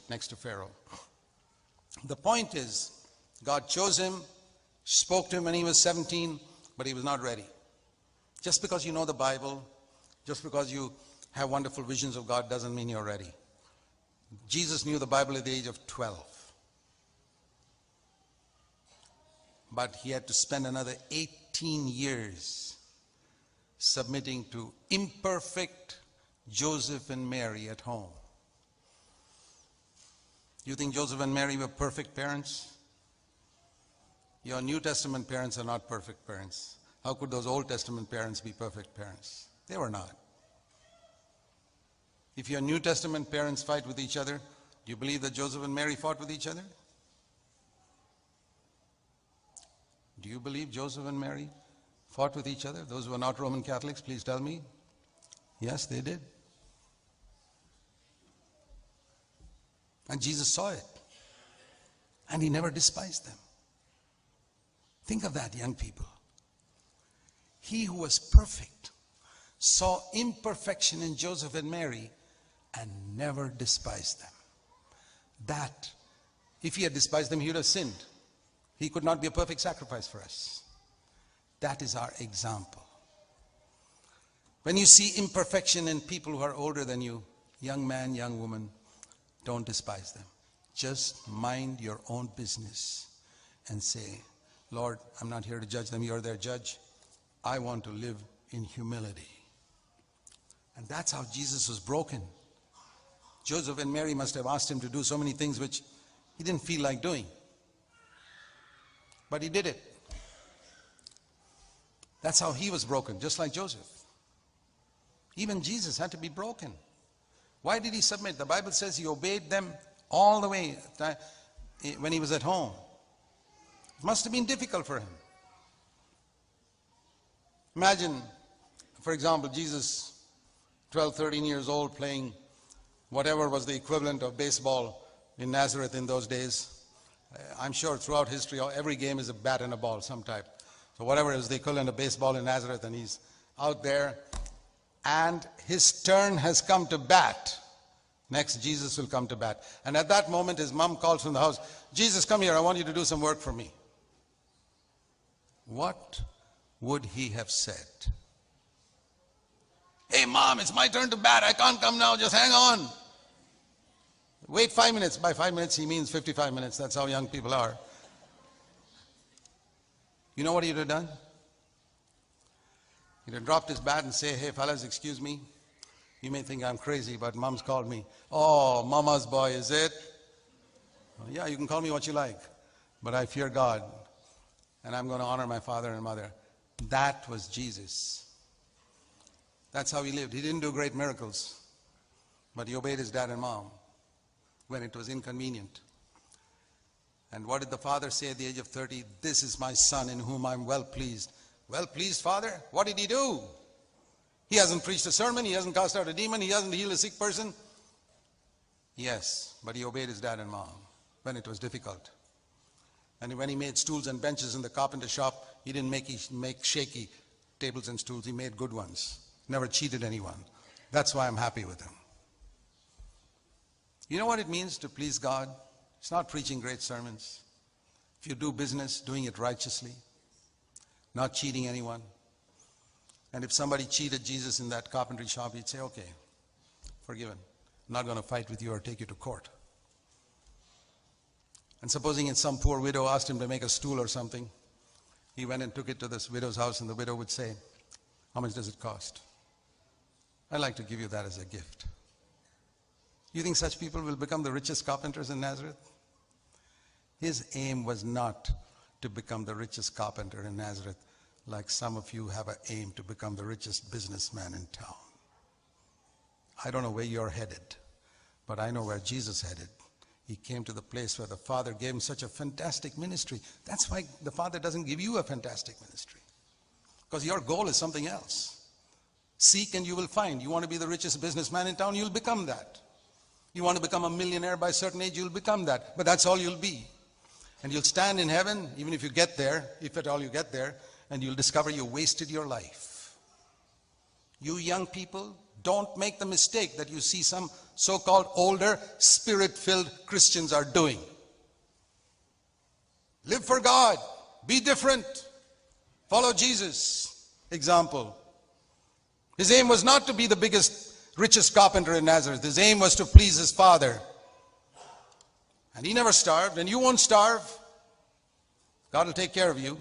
next to Pharaoh. The point is, God chose him, spoke to him when he was 17, but he was not ready. Just because you know the Bible, just because you have wonderful visions of God doesn't mean you're ready. Jesus knew the Bible at the age of 12. But he had to spend another 18 years submitting to imperfect Joseph and Mary at home. You think Joseph and Mary were perfect parents? Your New Testament parents are not perfect parents. How could those Old Testament parents be perfect parents? They were not. If your New Testament parents fight with each other, do you believe that Joseph and Mary fought with each other? Do you believe Joseph and Mary fought with each other? Those who are not Roman Catholics, please tell me. Yes, they did. And Jesus saw it. And he never despised them. Think of that, young people. He who was perfect saw imperfection in Joseph and Mary and never despised them. That, if he had despised them, he would have sinned. He could not be a perfect sacrifice for us. That is our example. When you see imperfection in people who are older than you, young man, young woman, don't despise them. Just mind your own business and say, Lord, I'm not here to judge them. You're their judge. I want to live in humility. And that's how Jesus was broken. Joseph and Mary must have asked him to do so many things which he didn't feel like doing. But he did it. That's how he was broken, just like Joseph. Even Jesus had to be broken. Why did he submit? The Bible says he obeyed them all the way when he was at home. It must have been difficult for him. Imagine, for example, Jesus, 12, 13 years old, playing whatever was the equivalent of baseball in Nazareth in those days. I'm sure throughout history, every game is a bat and a ball, some type. So whatever is the equivalent of baseball in Nazareth, and he's out there, and his turn has come to bat. Next, Jesus will come to bat. And at that moment, his mom calls from the house, Jesus, come here, I want you to do some work for me. What would he have said? Hey, Mom, it's my turn to bat. I can't come now. Just hang on. Wait 5 minutes. By 5 minutes, he means 55 minutes. That's how young people are. You know what he'd have done? He'd have dropped his bat and say, hey, fellas, excuse me. You may think I'm crazy, but Mom's called me. Oh, Mama's boy, is it? Well, yeah, you can call me what you like. But I fear God. And I'm going to honor my father and mother. That was Jesus. That's how he lived. He didn't do great miracles. But he obeyed his dad and mom when it was inconvenient. And what did the father say at the age of 30? This is my son in whom I'm well pleased. Well pleased, Father? What did he do? He hasn't preached a sermon. He hasn't cast out a demon. He hasn't healed a sick person. Yes, but he obeyed his dad and mom when it was difficult. And when he made stools and benches in the carpenter shop, he didn't make shaky tables and stools. He made good ones. Never cheated anyone. That's why I'm happy with him. You know what it means to please God? It's not preaching great sermons. If you do business, doing it righteously, not cheating anyone. And if somebody cheated Jesus in that carpentry shop, he'd say, okay, forgiven. I'm not going to fight with you or take you to court. And supposing it's some poor widow asked him to make a stool or something, he went and took it to this widow's house, and the widow would say, how much does it cost? I'd like to give you that as a gift. You think such people will become the richest carpenters in Nazareth? His aim was not to become the richest carpenter in Nazareth, like some of you have an aim to become the richest businessman in town. I don't know where you're headed, but I know where Jesus headed. He came to the place where the Father gave him such a fantastic ministry. That's why the Father doesn't give you a fantastic ministry, because your goal is something else. Seek and you will find. You want to be the richest businessman in town, you'll become that. You want to become a millionaire by a certain age, you'll become that. But that's all you'll be. And you'll stand in heaven, even if you get there, if at all you get there, and you'll discover you wasted your life. You young people, Don't make the mistake that you see some so-called older, spirit-filled Christians are doing. Live for God. Be different. Follow Jesus' example. His aim was not to be the biggest, richest carpenter in Nazareth. His aim was to please his Father. And he never starved, and you won't starve. God will take care of you.